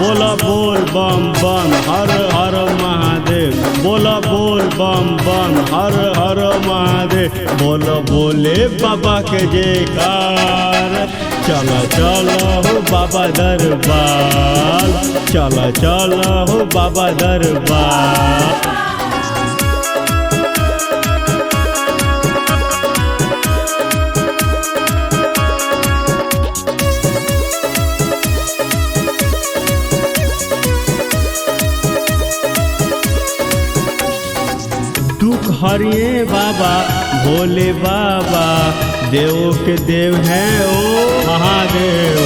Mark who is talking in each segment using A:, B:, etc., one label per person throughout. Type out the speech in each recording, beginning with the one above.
A: बोला बोल बम बम हर हर महादेव, बोला बोल बम बम हर हर महादेव, बोलो भोले बाबा के जयकार। चला चला हो बाबा दरबार, चला चला हो बाबा दरबार। दुख हरिए बाबा भोले बाबा, देव के देव है ओ महादेव।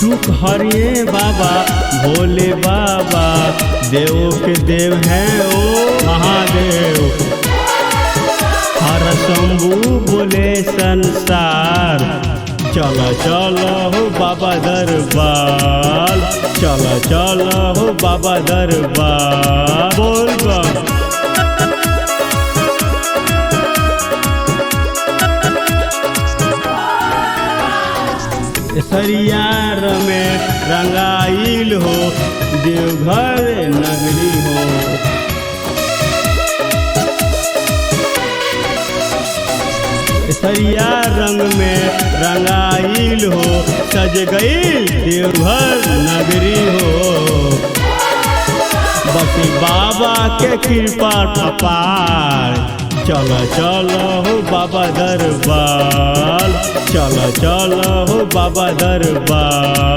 A: दुख हरिए बाबा भोले बाबा, देव के देव है ओ महादेव। हर शंभू बोले संसार, चला चला हो बाबा दरबार, चला चला हो बाबा दरबार। बोल बम सरियार में रंगाइल हो, देवघर नगरी हो। सरिया रंग में रंगाइल हो, सज गई देवघर नगरी हो। बस बाबा के कृपा अपार, चला चला हो बाबा दरबार, चला चला हो बाबा दरबार।